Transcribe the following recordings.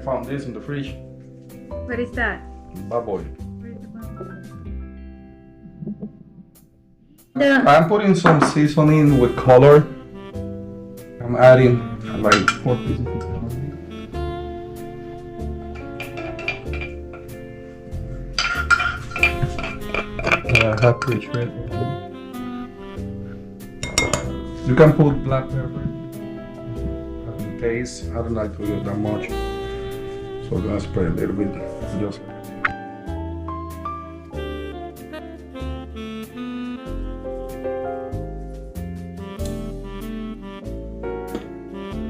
found this in the fridge. What is that? Baboy. The I'm putting some seasoning with color. I'm adding like 4 pieces of garlic. Half page red. You can put black pepper. Taste. I don't like to use that much, so I'm gonna spray a little bit. Just.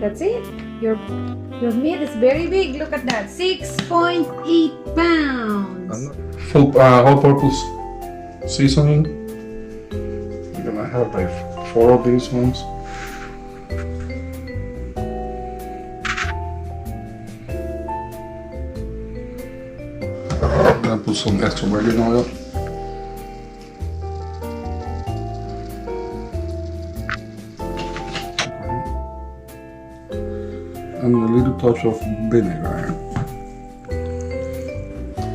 That's it. Your meat is very big. Look at that. 6.8 pounds. Full all-purpose seasoning. You're gonna have like 4 of these ones. I'm gonna put some extra virgin oil. And a little touch of vinegar.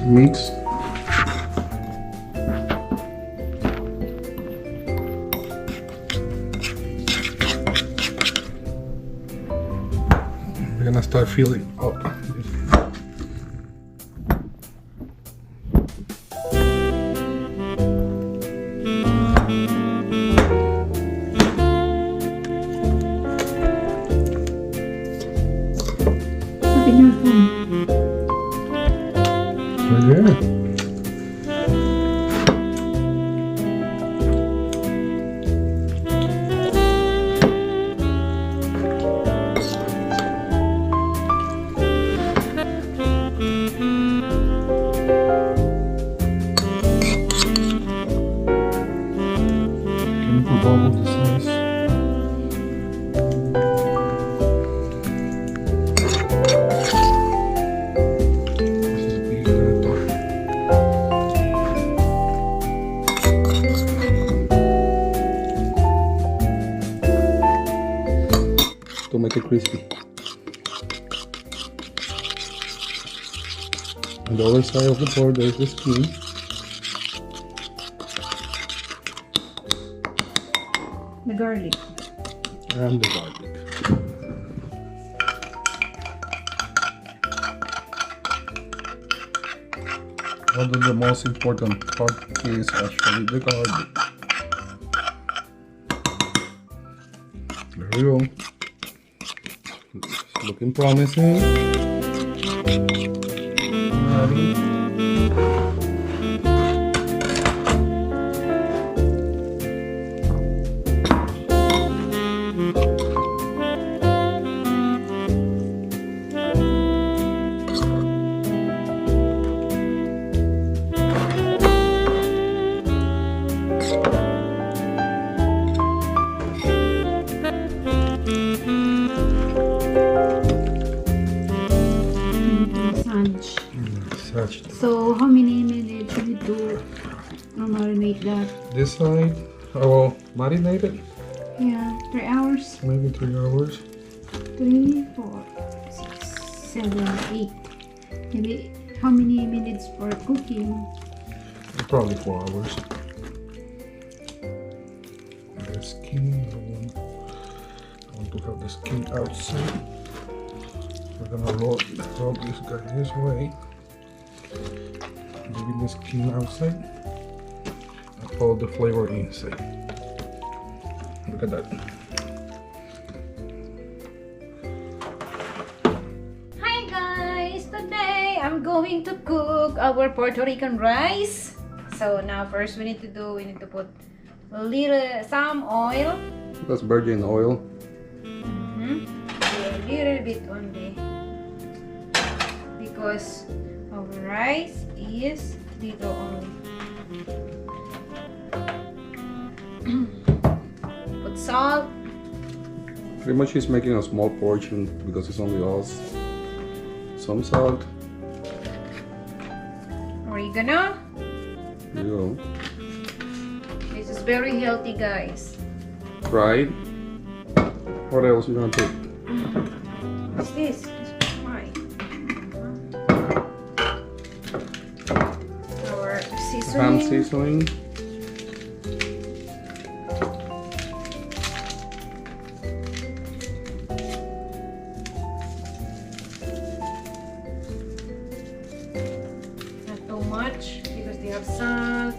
Mix. We're gonna start filling up. Yeah. Can you put all of the size? To make it crispy. On the other side of the board there's the skin. The garlic. And the garlic. One of the most important part is actually the garlic. There we go. It's looking promising. Ready? So how many minutes should we do marinate that? This side, I will marinate it. Yeah, 3 hours. Maybe 3 hours. 3, 4, 6, 7, 8. Maybe how many minutes for cooking? Probably 4 hours. The skin, I want to have the skin outside. We're gonna roll this guy this way. Leaving the skin outside and all the flavor inside. Look at that. Hi guys! Today I'm going to cook our Puerto Rican rice. So now first we need to put some oil. That's virgin oil. A little bit only. Because our rice is little only. Put salt. Pretty much he's making a small portion because it's only us. Some salt. Oregano. There you go. This is very healthy, guys. Right. What else you gonna put? What's this? Why? Ham seasoning. Not too much because they have salt.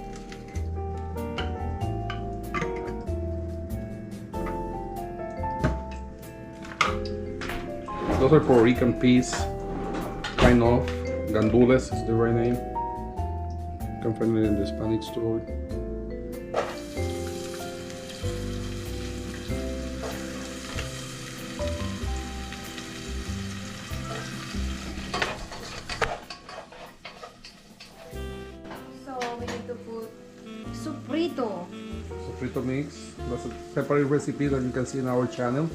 Those are Puerto Rican peas, kind of. Gandules is the right name. You can find it in the Hispanic store. So we need to put sofrito. Sofrito mix. That's a separate recipe that you can see in our channel.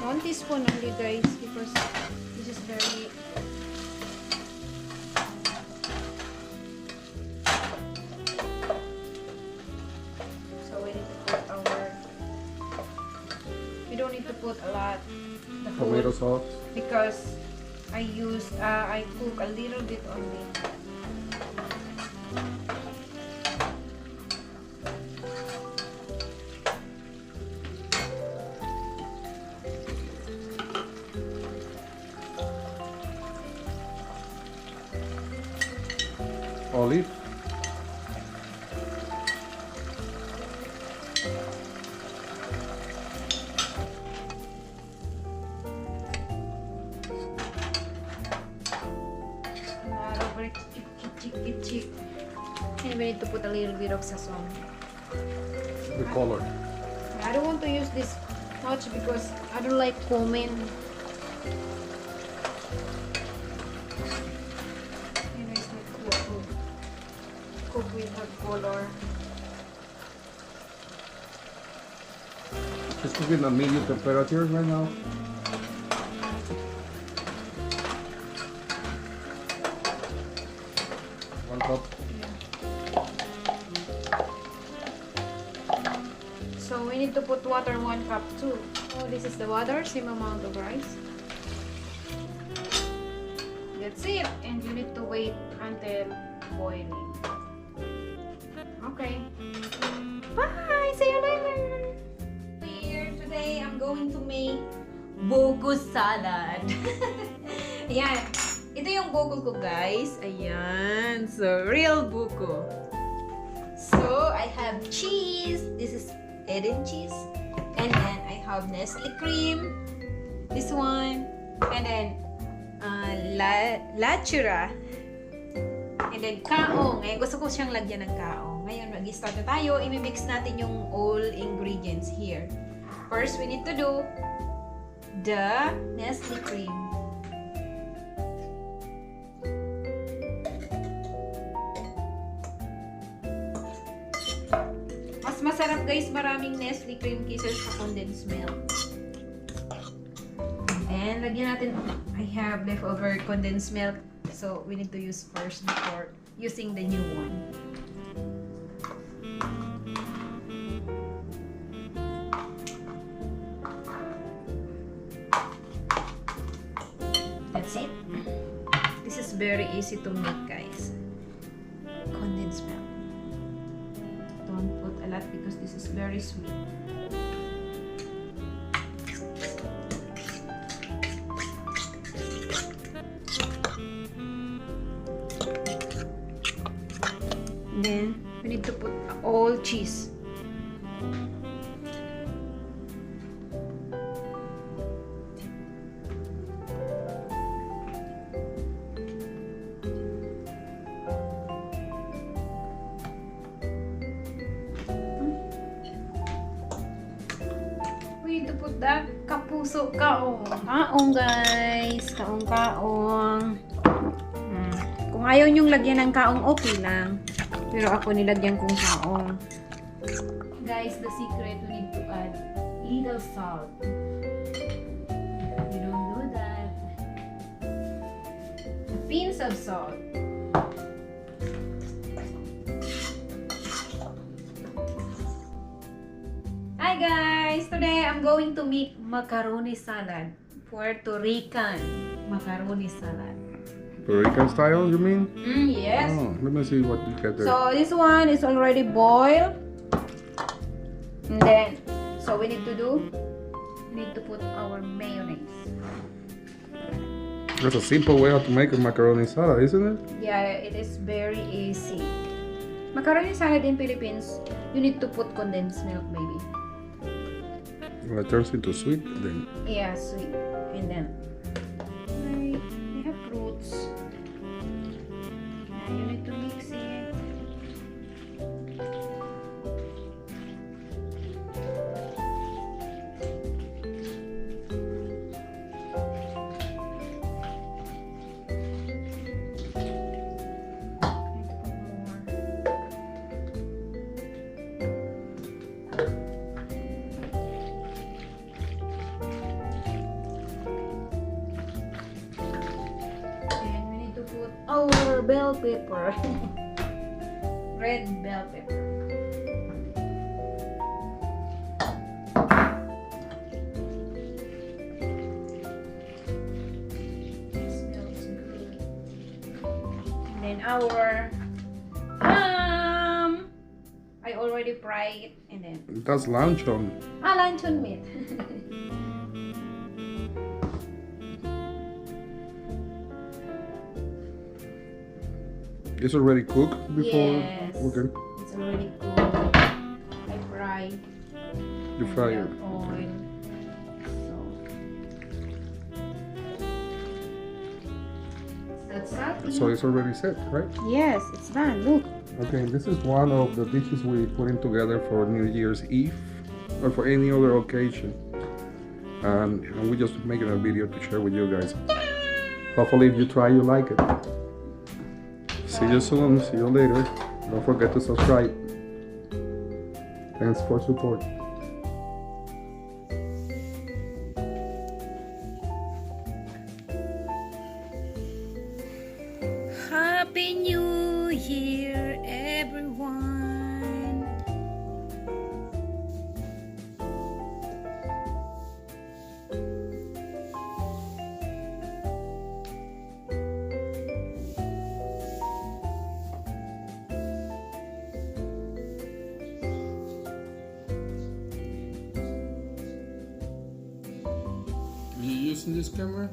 1 teaspoon only, guys, because this is very so we need to put our we don't need to put a lot the Tomato whole, sauce. because I cook a little bit only. Olive. And we need to put a little bit of sazon. The color. I don't want to use this much because I don't like cumin. You know, it's not cook with hot color. It's cooking at medium temperature right now. One cup. So we need to put water 1 cup too. Oh, this is the water, same amount of rice. That's it. And you need to wait until boiling. Okay. Bye! See you later! Here, today I'm going to make buko salad. Ayan. Ito yung buko ko, guys. Ayan. So, real buko. So, I have cheese. This is Eden cheese. And then, I have Nestle cream. This one. And then, lachura. And then, kaong. Ngayon, gusto ko siyang lagyan ng kaong. Ngayon, mag-start na tayo. I-mix natin yung all ingredients here. First, we need to do the Nestle cream. Mas masarap, guys, maraming Nestle cream kaysa sa condensed milk. And lagyan natin, I have leftover condensed milk. So, we need to use first before using the new one. That's it. This is very easy to make, guys. Condensed milk. Don't put a lot because this is very sweet. Then, we need to put all cheese. We need to put the kapuso kaong. Kaong, guys. Kaong. Kung ayaw nyong lagyan ng kaong, okay lang. Pero ako nilagyan kong kaong. Guys, the secret, we need to add little salt. You don't do that. A pinch of salt. Hi guys! Today I'm going to make macaroni salad. Puerto Rican macaroni salad. Puerto Rican style, you mean? Yes. Oh, let me see what you get there. So this one is already boiled. And then, so we need to put our mayonnaise. That's a simple way how to make a macaroni salad, isn't it? Yeah, it is very easy. Macaroni salad in Philippines, you need to put condensed milk, maybe. Well, it turns into sweet then. Yeah, sweet. And then, we have fruits. And you need to mix it. Our bell pepper. Red bell pepper. It smells good. And then our I already fried it and then That's luncheon. luncheon meat. It's already cooked before? Yes. Okay. It's already cooked. I fry. You fry it. Oil. So that's that. So it's already set, right? Yes, it's done. Look. Okay, this is one of the dishes we putting together for New Year's Eve or for any other occasion. And we're just making a video to share with you guys. Hopefully if you try, you like it. See you soon. See you later. Don't forget to subscribe. Thanks for support. Happy New Year, everyone. You using this camera?